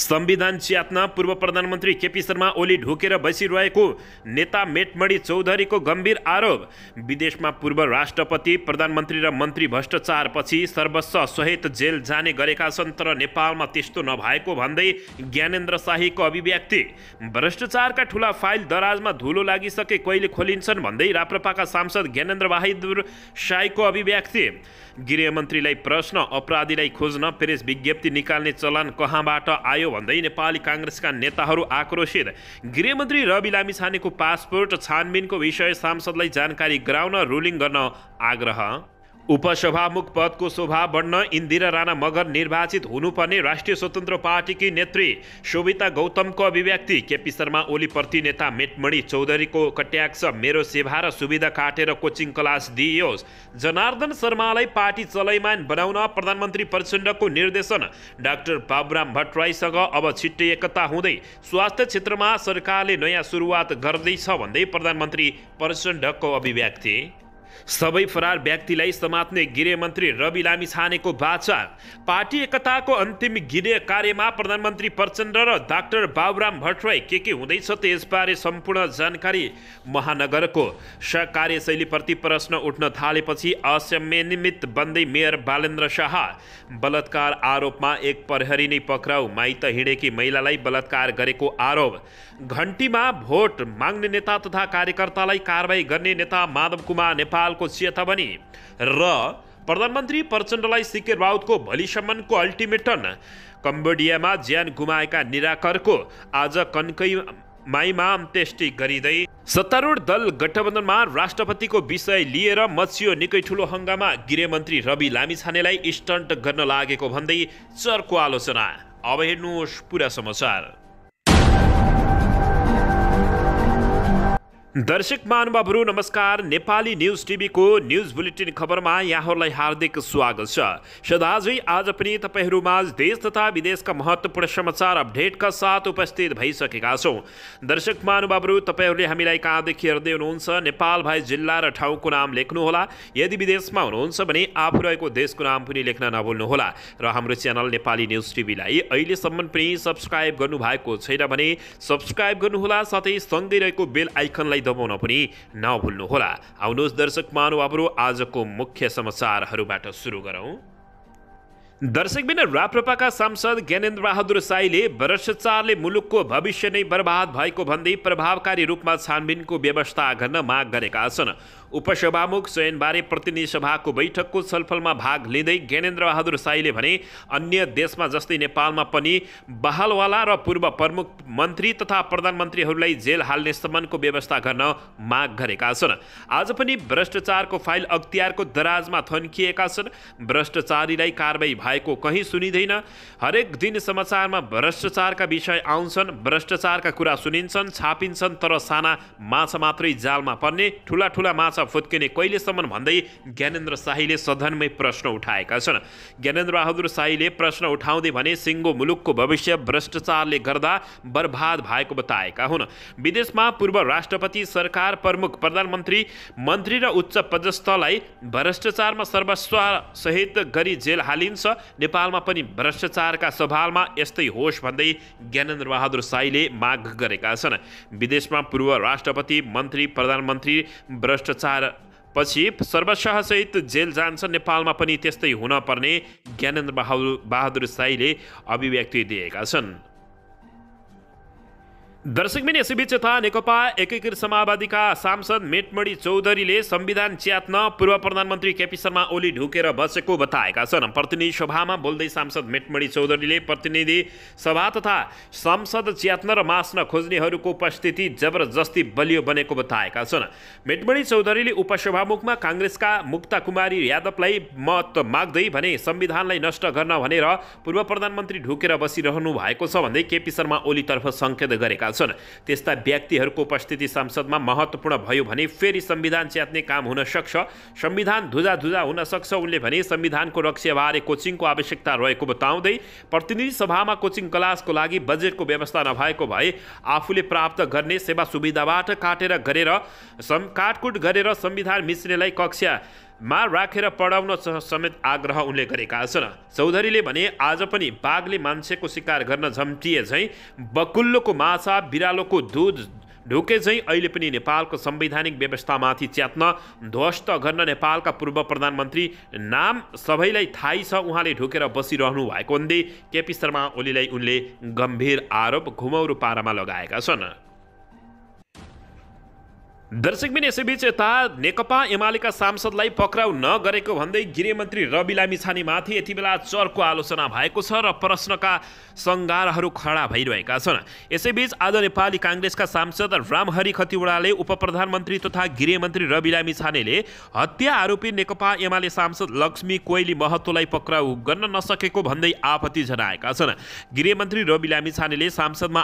संविधान च्यात्न पूर्व प्रधानमन्त्री केपी शर्मा ओली ढुकेर बसिरहेको नेता मेटमणि चौधरीको गम्भीर आरोप। विदेशमा पूर्व राष्ट्रपति, प्रधानमन्त्री र मन्त्री भ्रष्टाचारपछि सर्वस्व सहित जेल जाने गरेका छन्, तर नेपालमा त्यस्तो नभएको भन्दै ज्ञानेन्द्र शाहीको अभिव्यक्ति। भ्रष्टाचारका ठूला फाइल दराजमा धुलो लागिसके कहिले खोलिन्छन् भन्दै राप्रपाका सांसद ज्ञानेन्द्र बहादुर शाहीको अभिव्यक्ति। गृहमन्त्रीलाई प्रश्न, अपराधीलाई खोज्न प्रेस विज्ञप्ति निकाल्ने चलन कहाँबाट आयो भन्दै नेपाली काङ्ग्रेसका नेताहरू आक्रोशित। गृहमन्त्री रवि लामिछानेको पासपोर्ट छानबिनको विषय सांसदलाई जानकारी गराउन रुलिङ गर्न आग्रह। उपसभामुख पदको शोभा बढ्न इन्दिरा राणा मगर निर्वाचित हुनुपर्ने राष्ट्रिय स्वतन्त्र पार्टीकी नेत्री शोभिता गौतमको अभिव्यक्ति। केपी शर्मा ओलीप्रति नेता मेटमणि चौधरीको कट्याक्ष, मेरो सेवा र सुविधा काटेर कोचिङ क्लास दिइयोस्। जनार्दन शर्मालाई पार्टी चलैमान बनाउन प्रधानमन्त्री प्रचण्डको निर्देशन। डाक्टर बाबुराम भट्टराईसँग अब छिट्टै एकता हुँदै स्वास्थ्य क्षेत्रमा सरकारले नयाँ सुरुवात गर्दैछ भन्दै प्रधानमन्त्री प्रचण्डको अभिव्यक्ति। सबै फरार व्यक्तिलाई समात्ने गृहमन्त्री रवि लामिछानेको बाचा। पार्टी एकताको अन्तिम गृह कार्यमा प्रधानमन्त्री प्रचण्ड र डाक्टर बाबुराम भट्टराई के हुँदैछ त्यसबारे सम्पूर्ण जानकारी। महानगरको कार्यशैलीप्रति प्रश्न उठ्न थालेपछि असंयमित बन्दै मेयर बालेन्द्र शाह। बलात्कार आरोपमा एक प्रहरी नै पक्राउ, माइत हिँडेकी महिलालाई बलात्कार गरेको आरोप। घण्टीमा भोट माग्ने नेता तथा कार्यकर्तालाई कारबाही गर्ने नेता माधव कुमार नेपालको चेतावनी। र प्रधानमन्त्री प्रचण्डलाई सिक्किम राउतको भोलिसम्मको अल्टिमेटम। कम्बोडियामा ज्यान गुमाएका निराकरको आज कन्कैमाईमा अन्त्येष्टि गरिँदै। सत्तारूढ दल गठबन्धनमा राष्ट्रपतिको विषय लिएर मचियो निकै ठुलो हङ्गामा। गृहमन्त्री रवि लामिछानेलाई स्टन्ट गर्न लागेको भन्दै चर्को आलोचना। अब हेर्नुहोस् पुरा समाचार। दर्शक महानुभावहरू नमस्कार। नेपाली न्युज टिभीको न्युज बुलेटिन खबरमा यहाँहरूलाई हार्दिक स्वागत छ। सदाझै आज पनि तपाईँहरूमाझ देश तथा विदेशका महत्त्वपूर्ण समाचार अपडेटका साथ उपस्थित भइसकेका छौँ। दर्शक महानुभावहरू, तपाईँहरूले हामीलाई कहाँदेखि हेर्दै हुनुहुन्छ नेपाल भए जिल्ला र ठाउँको नाम लेख्नुहोला। यदि विदेशमा हुनुहुन्छ भने आफू रहेको देशको नाम पनि लेख्न नभुल्नुहोला। र हाम्रो च्यानल नेपाली न्युज टिभीलाई अहिलेसम्म पनि सब्सक्राइब गर्नुभएको छैन भने सब्सक्राइब गर्नुहोला, साथै सँगै रहेको बेल आइकनलाई दबाउन पनि नभुल्नुहोला। आउनुहोस् दर्शक महानुभावहरू, आजको मुख्य समाचारहरूबाट सुरु गरौँ। दर्शकबिन राप्रपाका सांसद ज्ञानेन्द्र बहादुर शाहीले भ्रष्टाचारले मुलुकको भविष्य नै बर्बाद भएको भन्दै प्रभावकारी रूपमा छानबिनको व्यवस्था गर्न माग गरेका छन्। उपसभामुख चयनबारे प्रतिनिधि सभाको बैठकको छलफलमा भाग लिँदै ज्ञानेन्द्र बहादुर शाहीले भने अन्य देशमा जस्तै नेपालमा पनि बहालवाला र पूर्व प्रमुख मन्त्री तथा प्रधानमन्त्रीहरूलाई जेल हाल्ने सम्मानको व्यवस्था गर्न माग गरेका छन्। आज पनि भ्रष्टाचारको फाइल अख्तियारको दराजमा थन्किएका छन्। भ्रष्टाचारीलाई कारबाही भएको कहीँ सुनिँदैन। हरेक दिन समाचारमा भ्रष्टाचारका विषय आउँछन्, भ्रष्टाचारका कुरा सुनिन्छन्, छापिन्छन्, तर साना माछा मात्रै जालमा पर्ने, ठुला ठुला माछा फुत्किने कहिलेसम्म भन्दै ज्ञानेन्द्र शाहीले सदनमै प्रश्न उठाएका छन्। ज्ञानेन्द्र बहादुर शाहीले प्रश्न उठाउँदै भने सिङ्गो मुलुकको भविष्य भ्रष्टाचारले गर्दा बर्बाद भएको बताएका हुन्। विदेशमा पूर्व राष्ट्रपति, सरकार प्रमुख, प्रधानमन्त्री, मन्त्री र उच्च पदस्थलाई भ्रष्टाचारमा सर्वस्व सहित गरी जेल हालिन्छ। नेपालमा पनि भ्रष्टाचारका सवालमा यस्तै होस् भन्दै ज्ञानेन्द्र बहादुर शाहीले माग गरेका छन्। विदेशमा पूर्व राष्ट्रपति, मन्त्री, प्रधानमन्त्री भ्रष्टाचार पछि सर्वस्व सहित जेल जान्छ, नेपालमा पनि त्यस्तै हुन पर्ने ज्ञानेन्द्र बहादुर शाहीले अभिव्यक्ति दिएका छन्। दर्शकबिन यसैबीच यता नेकपा एकीकृत समाजवादीका सांसद मेटमणि चौधरीले संविधान च्यात्न पूर्व प्रधानमन्त्री केपी शर्मा ओली ढुकेर बसेको बताएका छन्। प्रतिनिधि सभामा बोल्दै सांसद मेटमणि चौधरीले प्रतिनिधि सभा तथा संसद च्यात्न र मास्न खोज्नेहरूको उपस्थिति जबरजस्ती बलियो बनेको बताएका छन्। मेटमणि चौधरीले उपसभामुखमा काङ्ग्रेसका मुक्ता कुमारी यादवलाई मत माग्दै भने संविधानलाई नष्ट गर्न भनेर पूर्व प्रधानमन्त्री ढुकेर बसिरहनु भएको छ भन्दै केपी शर्मा ओलीतर्फ सङ्केत गरेका छन्। त्यस्ता व्यक्तिहरूको उपस्थिति संसदमा महत्त्वपूर्ण भयो भने फेरि संविधान च्यात्ने काम हुन सक्छ, संविधान धुजा हुन सक्छ। उनले भने संविधानको रक्षाबारे कोचिङको आवश्यकता रहेको बताउँदै प्रतिनिधि सभामा कोचिङ क्लासको लागि बजेटको व्यवस्था नभएको भए आफूले प्राप्त गर्ने सेवा सुविधाबाट काटकुट गरेर संविधान मिच्नेलाई कक्षा मा राखेर पढाउन समेत आग्रह उनले गरेका छन्। चौधरीले भने आज पनि बाघले मान्छेको शिकार गर्न झम्टिए झैँ बकुल्लोको माछा बिरालोको दुध ढुके चाहिँ अहिले पनि नेपालको संवैधानिक व्यवस्थामाथि च्यात्न ध्वस्त गर्न नेपालका पूर्व प्रधानमन्त्री नाम सबैलाई थाहै छ उहाँले ढुकेर बसिरहनु भएको भन्दै केपी शर्मा ओलीलाई उनले गम्भीर आरोप घुमौरो पारामा लगाएका छन्। दर्शकबिन यसैबीच यता नेकपा एमालेका सांसदलाई पक्राउ नगरेको भन्दै गृहमन्त्री रवि लामिछानेमाथि यति बेला चर्को आलोचना भएको छ र प्रश्नका सङ्गारहरू खडा भइरहेका छन्। यसैबीच आज नेपाली काङ्ग्रेसका सांसद रामहरि खतिवडाले उपप्रधानमन्त्री तथा गृहमन्त्री रवि लामिछानेले हत्या आरोपी नेकपा एमाले सांसद लक्ष्मी कोइली महतोलाई पक्राउ गर्न नसकेको भन्दै आपत्ति जनाएका छन्। गृहमन्त्री रवि लामिछानेले सांसदमा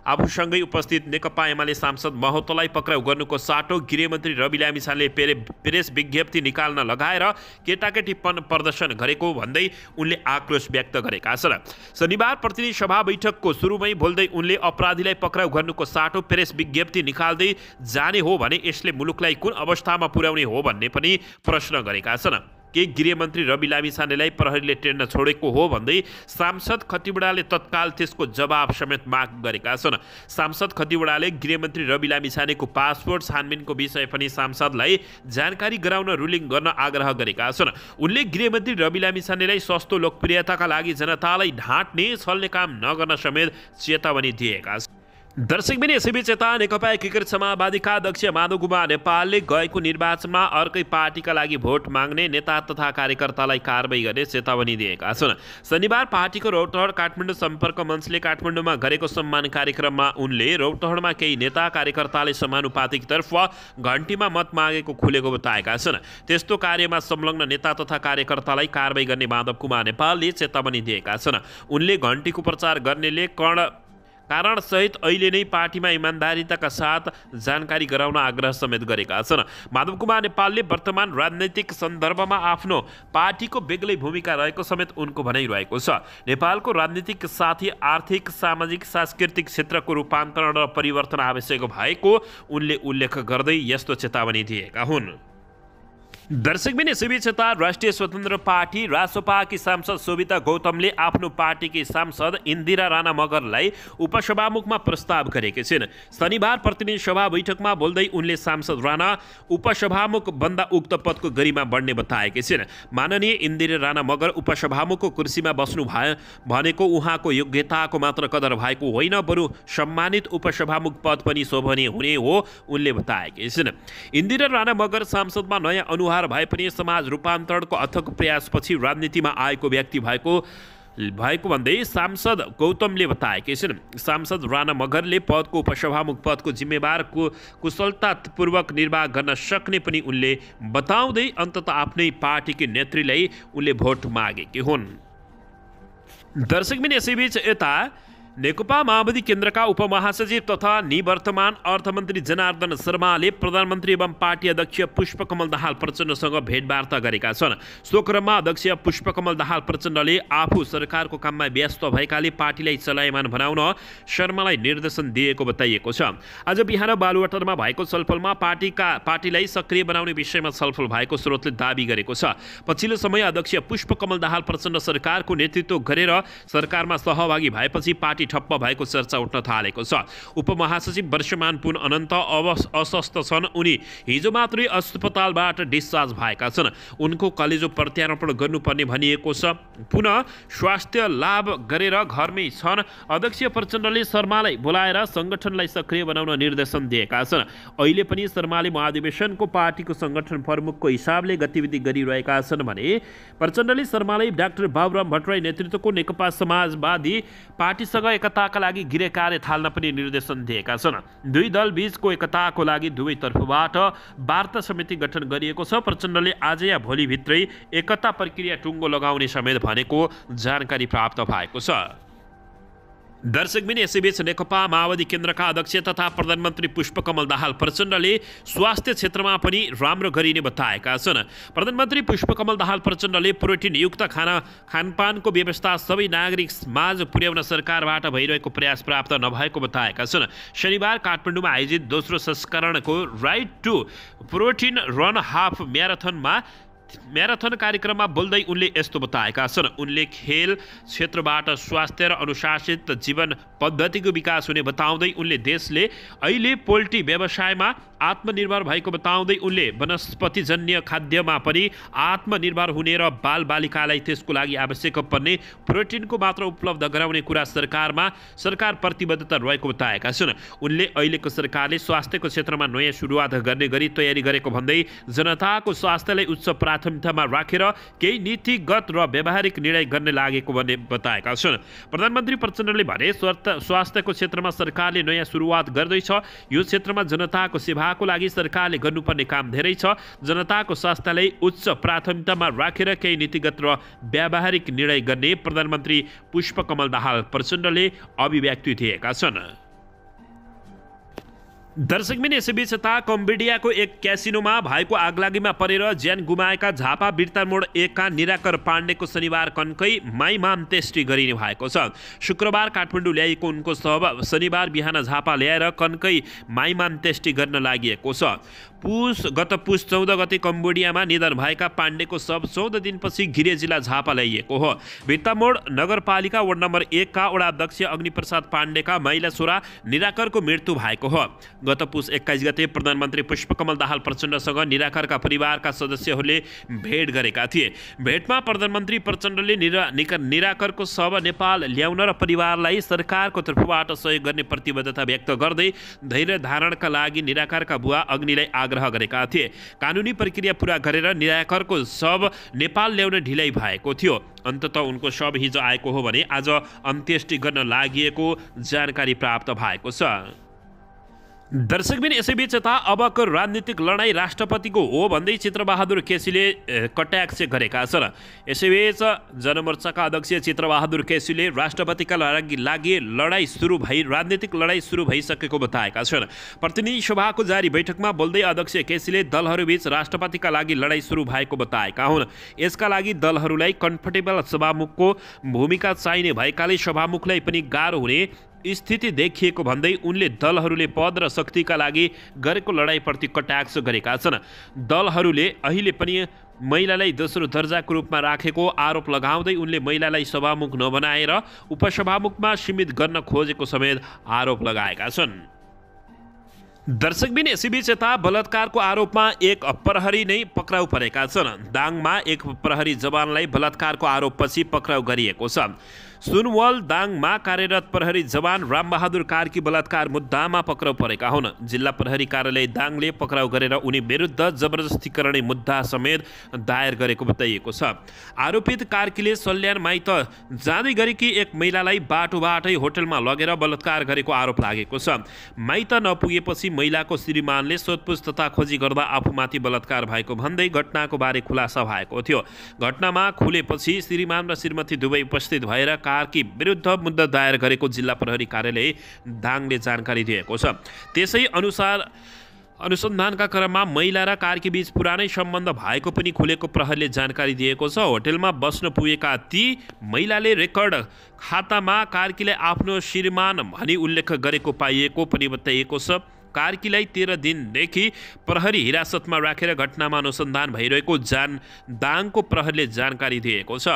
आफूसँगै उपस्थित नेकपा एमाले सांसद महतोलाई पक्राउ गर्नुको साटो गृहमन्त्री रवि लामिछानेले प्रेस विज्ञप्ति निकाल्न लगाएर केटाकेटीपन प्रदर्शन गरेको भन्दै उनले आक्रोश व्यक्त गरेका छन्। शनिबार प्रतिनिधि सभा बैठकको सुरुमै बोल्दै उनले अपराधीलाई पक्राउ गर्नुको साटो प्रेस विज्ञप्ति निकाल्दै जाने हो भने यसले मुलुकलाई कुन अवस्थामा पुर्याउने हो भन्ने पनि प्रश्न गरेका छन्। के गृहमन्त्री रवि लामिछानेलाई प्रहरीले टेर्न छोडेको हो भन्दै सांसद खतिवडाले तत्काल त्यसको जवाब समेत माग गरेका छन्। सांसद खतिवडाले गृहमन्त्री रवि लामिछानेको पासपोर्ट छानबिनको विषय पनि सांसदलाई जानकारी गराउन रुलिङ गर्न आग्रह गरेका छन्। उनले गृहमन्त्री रवि लामिछानेलाई सस्तो लोकप्रियताका लागि जनतालाई ढाँट्ने छल्ने काम नगर्न समेत चेतावनी दिएका छन्। दर्शकबिन यसैबीच यता नेकपा एकीकृत समाजवादीका अध्यक्ष माधव कुमार नेपालले गएको निर्वाचनमा अर्कै पार्टीका लागि भोट माग्ने नेता तथा कार्यकर्तालाई कारबाही गर्ने चेतावनी दिएका छन्। शनिबार पार्टीको रौतहट काठमाडौँ सम्पर्क मञ्चले काठमाडौँमा गरेको सम्मान कार्यक्रममा उनले रौतहटमा केही नेता कार्यकर्ताले समानुपातिकतर्फ घन्टीमा मत मागेको खुलेको बताएका छन्। त्यस्तो कार्यमा संलग्न नेता तथा कार्यकर्तालाई कारबाही गर्ने माधव कुमार नेपालले चेतावनी दिएका छन्। उनले घन्टीको प्रचार गर्नेले कारण सहित अहिले नै पार्टीमा इमान्दारिताका साथ जानकारी गराउन आग्रह समेत गरेका छन्। माधव कुमार नेपालले वर्तमान राजनैतिक सन्दर्भमा आफ्नो पार्टीको बेग्लै भूमिका रहेको समेत उनको भनाइरहेको छ। नेपालको राजनीतिक साथै आर्थिक सामाजिक सांस्कृतिक क्षेत्रको रूपान्तरण र परिवर्तन आवश्यक भएको उनले उल्लेख गर्दै यस्तो चेतावनी दिएका हुन्। दर्शकबिन यसैबीच यता राष्ट्रिय स्वतन्त्र पार्टी रासोपाकी सांसद शोभिता गौतमले आफ्नो पार्टीकी सांसद इन्दिरा राणा मगरलाई उपसभामुखमा प्रस्ताव गरेकी छिन्। शनिबार प्रतिनिधि सभा बैठकमा बोल्दै उनले सांसद राणा उपसभामुख बन्दा उक्त पदको गरिमा बढ्ने बताएकी छिन्। माननीय इन्दिरा राणा मगर उपसभामुखको कुर्सीमा बस्नु भनेको उहाँको योग्यताको मात्र कदर भएको होइन, बरु सम्मानित उपसभामुख पद पनि शोभनीय हुने हो उनले बताएकी छिन्। इन्दिरा राणा मगर सांसदमा नयाँ अनुहार भए पनि समाज रूपान्तरणको अथक प्रयासपछि राजनीतिमा आएको व्यक्ति भएको भन्दै सांसद गौतमले बताएकी छिन्। सांसद राणा मगरले पदको उपसभामुख पदको जिम्मेवार कुशलतापूर्वक निर्वाह गर्न सक्ने पनि उनले बताउँदै अन्ततः आफ्नै पार्टीकी नेत्रीलाई उनले भोट मागेकी हुन्। दर्शकबिन यसैबीच यता नेकपा माओवादी केन्द्रका उपमहासचिव तथा निवर्तमान अर्थमन्त्री जनार्दन शर्माले प्रधानमन्त्री एवं पार्टी अध्यक्ष पुष्पकमल दाहाल प्रचण्डसँग भेटवार्ता गरेका छन्। सो क्रममा अध्यक्ष पुष्पकमल दाहाल प्रचण्डले आफू सरकारको काममा व्यस्त भएकाले पार्टीलाई चलायमान बनाउन शर्मालाई निर्देशन दिएको बताइएको छ। आज बिहान बालुवाटारमा भएको छलफलमा पार्टीलाई सक्रिय बनाउने विषयमा छलफल भएको स्रोतले दावी गरेको छ। पछिल्लो समय अध्यक्ष पुष्पकमल दाहाल प्रचण्ड सरकारको नेतृत्व गरेर सरकारमा सहभागी भएपछि पार्टी ठप्प भएको चर्चा उठ्न थालेको छ। उपमहासचिव वर्षमान पुन अनन्त अस्वस्थ छन्। उनी हिजो मात्रै अस्पतालबाट डिस्चार्ज भएका छन्। उनको कलेजो प्रत्यारोपण गर्नुपर्ने भनिएको छ। पुनः स्वास्थ्य लाभ गरेर घरमै छन्। अध्यक्ष प्रचण्डले शर्मालाई बोलाएर सङ्गठनलाई सक्रिय बनाउन निर्देशन दिएका छन्। अहिले पनि शर्माले महाधिवेशनको पार्टीको सङ्गठन प्रमुखको हिसाबले गतिविधि गरिरहेका छन् भने प्रचण्डले शर्मालाई डाक्टर बाबुराम भट्टराई नेतृत्वको नेकपा समाजवादी पार्टीसँग एकताका लागि गृह कार्य थाल्न पनि निर्देशन दिएका छन्। दुई दल बीचको एकताको लागि दुवै तर्फबाट वार्ता समिति गठन गरिएको छ। प्रचण्डले आज या भोलिभित्रै एकता प्रक्रिया टुङ्गो लगाउने समेत भनेको जानकारी प्राप्त भएको छ। दर्शकबिन यसैबीच नेकपा माओवादी केन्द्रका अध्यक्ष तथा प्रधानमन्त्री पुष्पकमल दाहाल प्रचण्डले स्वास्थ्य क्षेत्रमा पनि राम्रो गरिने बताएका छन्। प्रधानमन्त्री पुष्पकमल दाहाल प्रचण्डले प्रोटिनयुक्त खानपानको व्यवस्था सबै नागरिक माझ पुर्याउन सरकारबाट भइरहेको प्रयास प्राप्त नभएको बताएका छन्। शनिबार काठमाडौँमा आयोजित दोस्रो संस्करणको right to protein run half marathon कार्यक्रममा बोल्दै उनले यस्तो बताएका छन्। उनले खेल क्षेत्रबाट स्वास्थ्य र अनुशासित जीवन पद्धतिको विकास हुने बताउँदै उनले देशले अहिले पोल्ट्री व्यवसायमा आत्मनिर्भर भएको बताउँदै उनले वनस्पतिजन्य खाद्यमा पनि आत्मनिर्भर हुने र बालबालिकालाई त्यसको लागि आवश्यक पर्ने प्रोटिनको मात्रा उपलब्ध गराउने कुरा सरकार प्रतिबद्धता रहेको बताएका छन्। उनले अहिलेको सरकारले स्वास्थ्यको क्षेत्रमा नयाँ सुरुवात गर्ने गरी तयारी गरेको भन्दै जनताको स्वास्थ्यलाई उच्च प्राथमिकतामा राखेर केही नीतिगत र व्यावहारिक निर्णय गर्ने लागेको भन्ने बताएका छन्। प्रधानमन्त्री प्रचण्डले भने स्वास्थ्यको क्षेत्रमा सरकारले नयाँ सुरुवात गर्दैछ। यो क्षेत्रमा जनताको सेवाको लागि सरकारले गर्नुपर्ने काम धेरै छ। जनताको स्वास्थ्यलाई उच्च प्राथमिकतामा राखेर केही नीतिगत र व्यावहारिक निर्णय गर्ने प्रधानमन्त्री पुष्पकमल दाहाल प्रचण्डले अभिव्यक्ति दिएका छन्। दर्शकबिन यसैबीच कम्बोडियाको एक क्यासिनोमा भएको आगलागीमा परेर ज्यान गुमाएका झापा बिर्तामोड 1 का निराकर पाण्डेको शनिबार कन्कै माइमान्त्येष्टि गरिने भएको छ। शुक्रबार काठमाडौँ ल्याइएको उनको शव शनिबार बिहान झापा ल्याएर कन्कै माइमान्त्येष्टि गर्न लागि छ। गत पुस 14 गते कम्बोडियामा निधन भएका पाण्डेको शव 14 दिनपछि घिरे जिल्ला झापा ल्याइएको हो। बिर्तामोड नगरपालिका वडा नम्बर 1 का वडा अध्यक्ष अग्निप्रसाद पाण्डेका महिला छोरा निराकरको मृत्यु भएको हो। गत पुस 21 गते प्रधानमन्त्री पुष्पकमल दाहाल प्रचण्डसँग निराकरका परिवारका सदस्यहरूले भेट गरेका थिए। भेटमा प्रधानमन्त्री प्रचण्डले निराकरको शव नेपाल ल्याउन र परिवारलाई सरकारको तर्फबाट सहयोग गर्ने प्रतिबद्धता व्यक्त गर्दै धैर्य धारणका लागि निराकरका बुवा अग्निलाई आग्रह गरेका थिए। कानुनी प्रक्रिया पूरा गरेर निराकरको शव नेपाल ल्याउन ढिलाइ भएको थियो। अन्ततः उनको शव हिजो आएको हो भने आज अन्त्येष्टि गर्न लागि जानकारी प्राप्त भएको छ। दर्शकबिन यसैबीच अबको राजनीतिक लडाईँ राष्ट्रपतिको हो भन्दै चित्रबहादुर केसीले कटाक्ष गरेका छन्। यसैबीच जनमोर्चाका अध्यक्ष चित्रबहादुर केसीले राष्ट्रपतिका लागि राजनीतिक लडाईँ सुरु भइसकेको बताएका छन्। प्रतिनिधि सभाको जारी बैठकमा बोल्दै अध्यक्ष केसीले दलहरूबीच राष्ट्रपतिका लागि लडाईँ सुरु भएको बताएका हुन्। यसका लागि दलहरूलाई कम्फर्टेबल सभामुखको भूमिका चाहिने भएकाले सभामुखलाई पनि गाह्रो हुने स्थिति देखिएको भन्दै उनले दलहरूले पद र शक्तिका लागि गरेको लडाईँप्रति कटाक्ष गरेका छन्। दलहरूले अहिले पनि महिलालाई दोस्रो दर्जाको रूपमा राखेको आरोप लगाउँदै उनले महिलालाई सभामुख नबनाएर उपसभामुखमा सीमित गर्न खोजेको समेत आरोप लगाएका छन्। दर्शकबिन यसैबीच बलात्कारको आरोपमा एक प्रहरी नै पक्राउ परेका छन्। दाङमा एक प्रहरी जवानलाई बलात्कारको आरोपपछि पक्राउ गरिएको छ। सुनवल दाङमा कार्यरत प्रहरी जवान रामबहादुर कार्की बलात्कार मुद्दामा पक्राउ परेका हुन्। जिल्ला प्रहरी कार्यालय दाङले पक्राउ गरेर उनी विरुद्ध जबरजस्ती गर्ने मुद्दा समेत दायर गरेको बताइएको छ। आरोपित कार्कीले सल्यान माइत जाँदै गरेकी एक महिलालाई बाटोबाटै होटलमा लगेर बलात्कार गरेको आरोप लागेको छ। माइत नपुगेपछि महिलाको श्रीमानले सोधपुछ तथा खोजी गर्दा आफूमाथि बलात्कार भएको भन्दै घटनाको बारे खुलासा भएको थियो। घटनामा खुलेपछि श्रीमान र श्रीमती दुवै उपस्थित भएर कार्की विरुद्ध मुद्दा दायर गरेको जिल्ला प्रहरी कार्यालय दाङले जानकारी दिएको छ। त्यसै अनुसार अनुसन्धानका क्रममा महिला र कार्की बीच पुरानै सम्बन्ध भएको पनि खुलेको प्रहरीले जानकारी दिएको छ। होटलमा बस्न पुगेका ती महिलाले रेकर्ड खातामा कार्कीलाई आफ्नो श्रीमान भनी उल्लेख गरेको पाइएको पनि बताइएको छ। कार्कीलाई 13 दिनदेखि प्रहरी हिरासतमा राखेर घटनामा अनुसन्धान भइरहेको दाङको प्रहरीले जानकारी दिएको छ।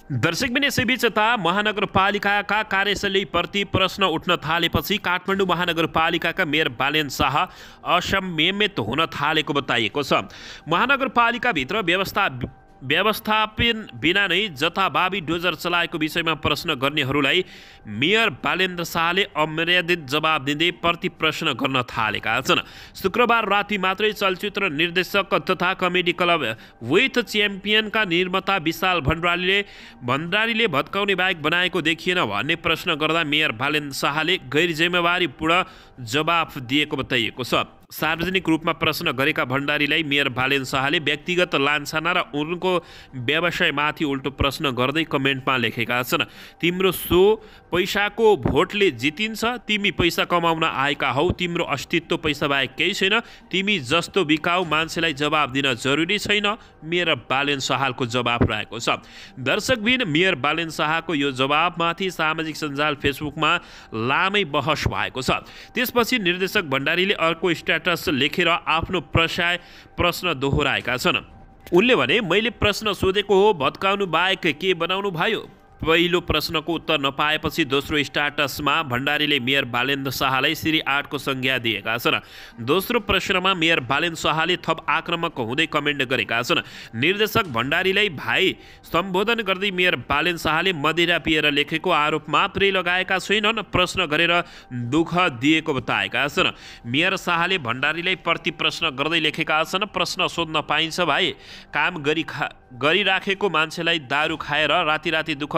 दर्शकबिन यसैबीच महानगरपालिकाका कार्यशैलीप्रति प्रश्न उठ्न थालेपछि काठमाडौँ महानगरपालिकाका मेयर बालेन शाह असंयमित हुन थालेको बताइएको छ। महानगरपालिकाभित्र व्यवस्थापन बिना नै जथाभावी डोजर चलाएको विषयमा प्रश्न गर्नेहरूलाई मेयर बालेन्द्र शाहले अमर्यादित जवाब दिँदै प्रति प्रश्न गर्न थालेका छन्। शुक्रबार राति मात्रै चलचित्र निर्देशक तथा कमेडी क्लब विथ च्याम्पियनका निर्माता विशाल भण्डारीले भत्काउने बाहेक बनाएको देखिएन भन्ने प्रश्न गर्दा मेयर बालेन्द्र शाहले गैर जिम्मेवारीपूर्ण जवाफ दिएको बताइएको छ। सार्वजनिक रूपमा प्रश्न गरेका भण्डारीलाई मेयर बालेन शाहले व्यक्तिगत लान्छना र उनको व्यवसायमाथि उल्टो प्रश्न गर्दै कमेन्टमा लेखेका छन्, तिम्रो सो पैसाको भोटले जितिन्छ, तिमी पैसा कमाउन आएका हौ, तिम्रो अस्तित्व पैसा बाहेक केही छैन, तिमी जस्तो बिकाउ मान्छेलाई जवाब दिन जरुरी छैन, मेयर बालेन शाहको जवाब रहेको छ। दर्शकबिन, मेयर बालेन शाहको यो जवाबमाथि सामाजिक सञ्जाल फेसबुकमा लामै बहस भएको छ। त्यसपछि निर्देशक भण्डारीले अर्को स्ट्याटस लेखेर आफ्नो प्रश्न दोहोऱ्याएका छन्। उनले भने, मैले प्रश्न सोधेको हो, भत्काउनु बाहेक के बनाउनु भयो? पहिलो प्रश्नको उत्तर नपाएपछि दोस्रो स्ट्याटसमा भण्डारीले मेयर बालेन शाहलाई श्री 8 को संज्ञा दिएका छन्। दोस्रो प्रश्नमा मेयर बालेन शाहले थप आक्रामक हुँदै कमेन्ट गरेका छन्। निर्देशक भण्डारीलाई भाइ सम्बोधन गर्दै मेयर बालेन शाहले मदिरा पिएर लेखेको आरोप मात्रै लगाएका छैनन्, प्रश्न गरेर दुःख दिएको बताएका छन्। मेयर शाहले भण्डारीलाई प्रति प्रश्न गर्दै लेखेका छन्, प्रश्न सोध्न पाइन्छ भाइ, काम गरिराखेको मान्छेलाई दारू खाएर राति राति दुःख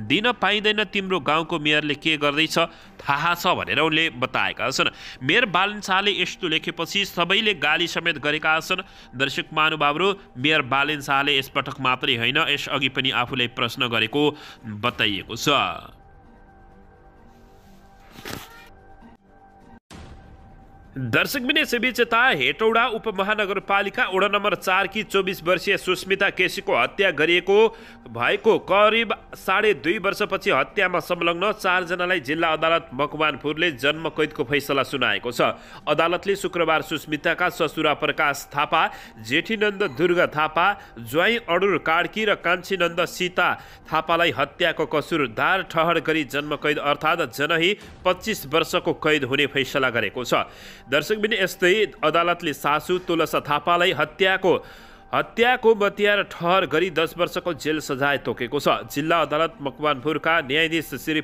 दिन पाइँदैन, तिम्रो गाउँको मेयरले के गर्दैछ थाहा छ भनेर उनले बताएका छन्। मेयर बालेन शाहले यस्तो लेखेपछि सबैले गाली समेत गरेका छन्। दर्शक महानुभावहरू, मेयर बालेन शाहले यसपटक मात्रै होइन, यसअघि पनि आफूलाई प्रश्न गरेको बताइएको छ। दर्शकबिन, यसैबीच यता हेटौडा उपमहानगरपालिका वडा नम्बर 4 की 24 वर्षीय सुस्मिता केसीको हत्या गरिएको भएको करिब 2.5 वर्षपछि हत्यामा संलग्न 4 जनालाई जिल्ला अदालत मकवानपुरले जन्म कैदको फैसला सुनाएको छ। अदालतले शुक्रबार सुस्मिताका ससुरा प्रकाश थापा, जेठीनन्द दुर्गा थापा, ज्वाइँ अडुर कार्की र कान्छीनन्द सीता थापालाई हत्याको कसुरदार ठहर गरी जन्म कैद अर्थात् जनही 25 वर्षको कैद हुने फैसला गरेको छ। दर्शकबिन, यस्तै अदालतले सासू तुलसा थापालाई हत्याको मतियार ठहर गरी 10 वर्षको जेल सजाय तोकेको छ। जिल्ला अदालत मकवानपुरका न्यायाधीश श्री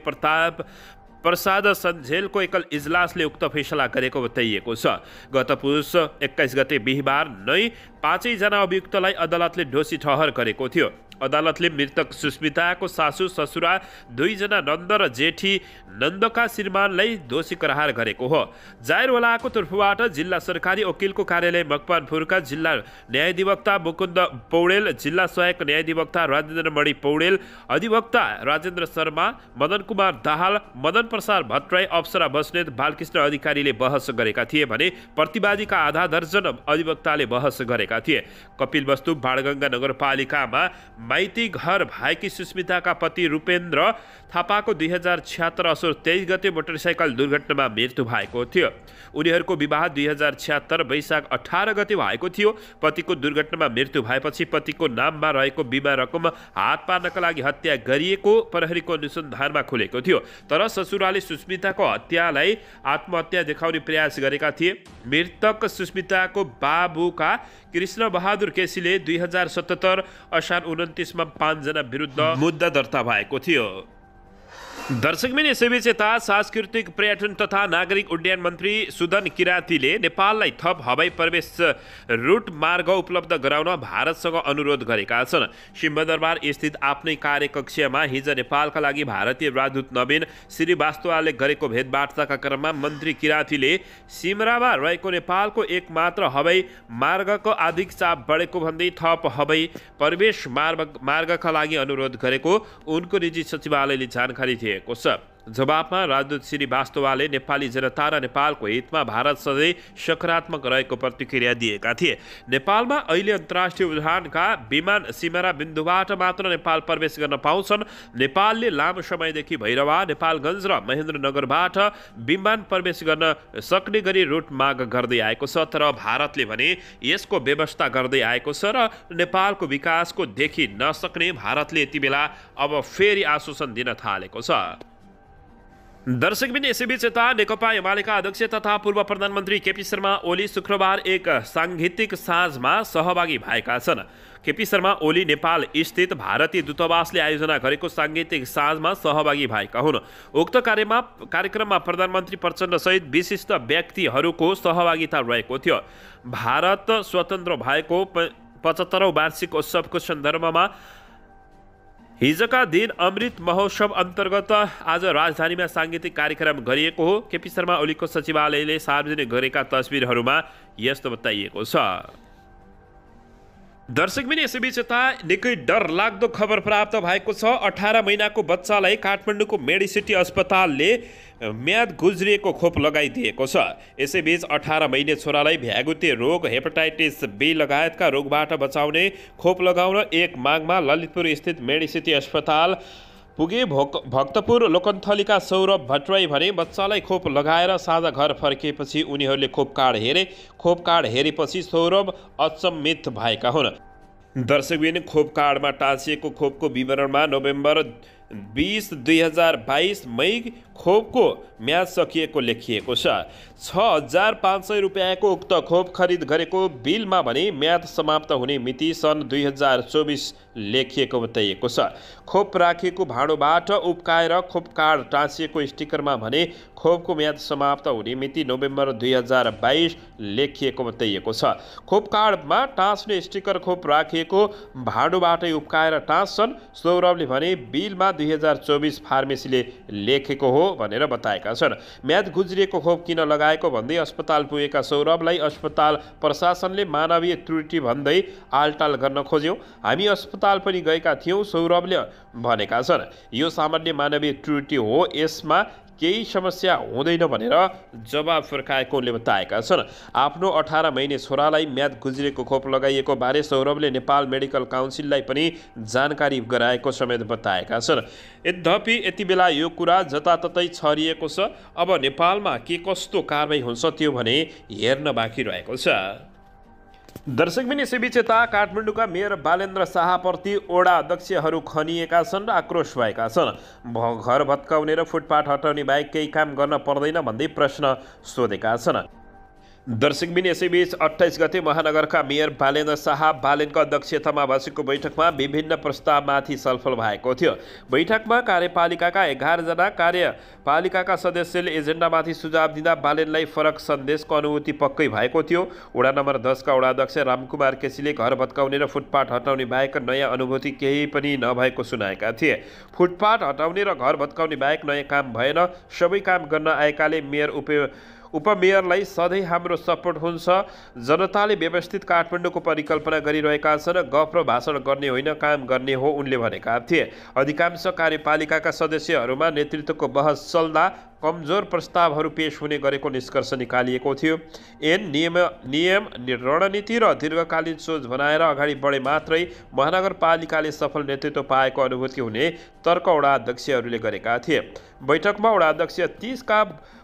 प्रसाद सञ्झेलको एकल इजलासले उक्त फैसला गरेको बताइएको छ। गत पुस 21 गते बिहिबार नै 5 जना अभियुक्तलाई अदालतले दोषी ठहर गरेको थियो। अदालतले मृतक सुस्मिताको सासू ससुरा 2 जना नन्द र जेठी नन्दका श्रीमानलाई दोषी करार गरेको हो। जायरवालाको तर्फबाट जिल्ला सरकारी वकिलको कार्यालय मकवानपुरका जिल्ला न्यायाधिवक्ता मुकुन्द पौडेल, जिल्ला सहायक न्यायाधिवक्ता राजेन्द्र मणि पौडेल, अधिवक्ता राजेन्द्र शर्मा, मदन कुमार दाहाल, मदन प्रसाद भट्टराई, अप्सरा बस्नेत, बालकृष्ण अधिकारीले बहस गरेका थिए भने प्रतिवादीका आधा दर्जन अधिवक्ताले बहस गरेका थिए। कपिलवस्तु बाणगङ्गा नगरपालिकामा माइती घर भएकी सुस्मिताका पति रूपेन्द्र थापाको 2076 असोज 23 गते मोटरसाइकल दुर्घटनामा मृत्यु भएको थियो। उनीहरूको विवाह 2076 वैशाख 18 गते भएको थियो। पतिको दुर्घटनामा मृत्यु भएपछि पतिको नाममा रहेको बिमा रकम हात पार्नका लागि हत्या गरिएको प्रहरीको अनुसन्धानमा खुलेको थियो। तर ससुराले सुस्मिताको हत्यालाई आत्महत्या देखाउने प्रयास गरेका थिए। मृतक सुस्मिताको बाबुका कृष्ण बहादुर केसीले 2077 असार 29 मा 5 जना विरुद्ध मुद्दा दर्ता भएको थियो। दर्शकबिन, यसैबीच यता सांस्कृतिक पर्यटन तथा नागरिक उड्डयन मन्त्री सुदन किरातीले नेपाललाई थप हवाई प्रवेश रुट मार्ग उपलब्ध गराउन भारतसँग अनुरोध गरेका छन्। सिंहदरबार स्थित आफ्नै कार्यकक्षमा हिज नेपालका लागि भारतीय राजदूत नवीन श्रीवास्तवले गरेको भेटवार्ताका क्रममा मन्त्री किरातीले सिमरामा रहेको नेपालको एकमात्र हवाई मार्गको अधिक चाप बढेको भन्दै थप हवाई प्रवेश मार्गका लागि अनुरोध गरेको उनको निजी सचिवालयले जानकारी दिए। जवाबमा राजदूत श्रीवास्तवले नेपाली जनता र नेपालको हितमा भारत सधैँ सकारात्मक रहेको प्रतिक्रिया दिएका थिए। नेपालमा अहिले अन्तर्राष्ट्रिय उडानका विमान सिमरा बिन्दुबाट मात्र नेपाल प्रवेश गर्न पाउँछन्। नेपालले लामो समयदेखि भैरवा, नेपालगञ्ज र महेन्द्रनगरबाट विमान प्रवेश गर्न सक्ने गरी रुट माग गर्दै आएको छ। तर भारतले भने यसको व्यवस्था गर्दै आएको छ र नेपालको विकासको देखि नसक्ने भारतले यति बेला अब फेरि आश्वासन दिन थालेको छ। दर्शकबिन, यसैबीच यता नेकपा एमालेका अध्यक्ष तथा पूर्व प्रधानमन्त्री केपी शर्मा ओली शुक्रबार एक साङ्गीतिक साँझमा सहभागी भएका छन्। केपी शर्मा ओली नेपाल स्थित भारतीय दूतावासले आयोजना गरेको साङ्गीतिक साँझमा सहभागी भएका हुन्। उक्त कार्यक्रममा प्रधानमन्त्री प्रचण्ड सहित विशिष्ट व्यक्तिहरूको सहभागिता रहेको थियो। भारत स्वतन्त्र भएको 75औं वार्षिक उत्सवको सन्दर्भमा हिजोका दिन अमृत महोत्सव अन्तर्गत आज राजधानीमा साङ्गीतिक कार्यक्रम गरिएको हो। केपी शर्मा ओलीको सचिवालयले सार्वजनिक गरेका तस्बिरहरूमा यस्तो बताइएको छ। दर्शकबिन यसैबीच यता निकै डरलाग्दो खबर प्राप्त भएको छ। 18 महिनाको बच्चालाई काठमाडौँको मेडिसिटी अस्पतालले म्याद गुज्रिएको खोप लगाइदिएको छ। यसैबीच 18 महिने छोरालाई भ्यागुते रोग, हेपाटाइटिस बी लगायतका रोगबाट बचाउने खोप लगाउन एक मागमा ललितपुर स्थित मेडिसिटी अस्पताल पुगे। भक्तपुर लोकन्थलीका सौरभ भट्टराई भने बच्चालाई खोप लगाएर साँझ घर फर्किएपछि उनीहरूले खोप कार्ड हेरे। खोप कार्ड हेरेपछि सौरभ अचम्मित भएका हुन्। दर्शकबिन खोप कार्डमा टाँसिएको खोपको विवरणमा नोभेम्बर 20, 2022 मई खोपको म्याद सकिएको लेखिएको छ। 6,500 रुपियाँको उक्त खोप खरिद गरेको बिलमा भने म्याद समाप्त हुने मिति सन् 2024 लेखिएको बताइएको छ। खोप राखिएको भाँडोबाट उब्काएर खोप कार्ड टाँसिएको स्टिकरमा भने खोपको म्याद समाप्त हुने मिति नोभेम्बर 2022 लेखिएको बताइएको छ। खोप कार्डमा टाँस्ने स्टिकर खोप राखिएको भाँडोबाटै उब्काएर टाँस्छन्। सौरभले भने बिलमा 2024 फार्मेसीले लेखेको हो भनेर बताएका छन्। म्याद गुज्रिएको खोप किन लगाएको भन्दै अस्पताल पुगेका सौरभलाई अस्पताल प्रशासनले मानवीय त्रुटि भन्दै आलटाल गर्न खोज्यो। हामी अस्पताल पनि गएका थियौँ, सौरभले भनेका छन्। यो सामान्य मानवीय त्रुटि हो, यसमा केही समस्या हुँदैन भनेर जवाब फर्काएको उनले बताएका छन्। आफ्नो 18 महिने छोरालाई म्याद गुज्रेको खोप लगाइएको बारे सौरभले नेपाल मेडिकल काउन्सिललाई पनि जानकारी गराएको समेत बताएका छन्। यद्यपि यति बेला यो कुरा जताततै छरिएको छ। अब नेपालमा के कस्तो कारबाही हुन्छ त्यो भने हेर्न बाँकी रहेको छ। दर्शकबिन यसैबीच यता काठमाडौँका मेयर बालेन्द्र शाहप्रति वडा अध्यक्षहरू खनिएका छन् र आक्रोश भएका छन्। घर भत्काउने र फुटपाथ हटाउने बाहेक केही काम गर्न पर्दैन भन्दै प्रश्न सोधेका छन्। दर्शकबिन यसैबीच 28 गते महानगरका मेयर बालेन्द्र शाह बालेनको अध्यक्षतामा बसेको बैठकमा विभिन्न प्रस्तावमाथि छलफल भएको थियो। बैठकमा कार्यपालिकाका 11 जना कार्यपालिकाका सदस्यले एजेन्डामाथि सुझाव दिँदा बालेनलाई फरक सन्देशको अनुभूति पक्कै भएको थियो। वडा नम्बर 10 का वडा अध्यक्ष रामकुमार केसीले घर भत्काउने र फुटपाथ हटाउने बाहेक नयाँ अनुभूति केही पनि नभएको सुनाएका थिए। फुटपाथ हटाउने र घर भत्काउने बाहेक नयाँ काम भएन, सबै काम गर्न आएकाले मेयर उपमेयरलाई सधैँ हाम्रो सपोर्ट हुन्छ। जनताले व्यवस्थित काठमाडौँको परिकल्पना गरिरहेका छन्, गफ र भाषण गर्ने होइन, काम गर्ने हो उनले भनेका थिए। अधिकांश कार्यपालिकाका सदस्यहरूमा नेतृत्वको बहस चल्दा कमजोर प्रस्तावहरू पेश हुने गरेको निष्कर्ष निकालिएको थियो। नियम रणनीति र दीर्घकालीन सोच बनाएर अगाडि बढे मात्रै महानगरपालिकाले सफल नेतृत्व पाएको अनुभूति हुने तर्क वडा अध्यक्षहरूले गरेका थिए। बैठकमा वडा अध्यक्ष 30 का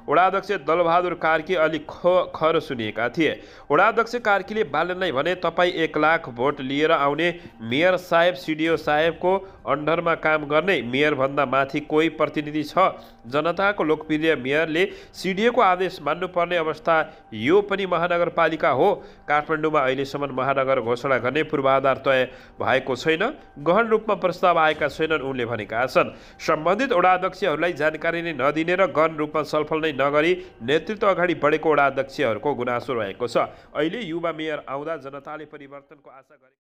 वडा अध्यक्ष दलबहादुर कार्की अलिक खर सुनिएका थिए। वडा अध्यक्ष कार्कीले बालेनलाई भने, तपाईँ 1 लाख भोट लिएर आउने मेयर साहेब सिडिओ साहेबको अन्डरमा काम गर्ने मेयरभन्दा माथि कोही प्रतिनिधि छ? जनताको लोकप्रिय मेयरले सिडिओको आदेश मान्नुपर्ने अवस्था यो पनि महानगरपालिका हो। काठमाडौँमा अहिलेसम्म महानगर घोषणा गर्ने पूर्वाधार तय भएको छैन, गहन रूपमा प्रस्ताव आएका छैनन् उनले भनेका छन्। सम्बन्धित वडा अध्यक्षहरूलाई जानकारी नै नदिने र गहन रूपमा छलफल नै नगरी नेतृत्व अगाडि बढेको वडा अध्यक्षहरूको गुनासो रहेको छ। अहिले युवा मेयर आउँदा जनताले परिवर्तनको आशा गरे।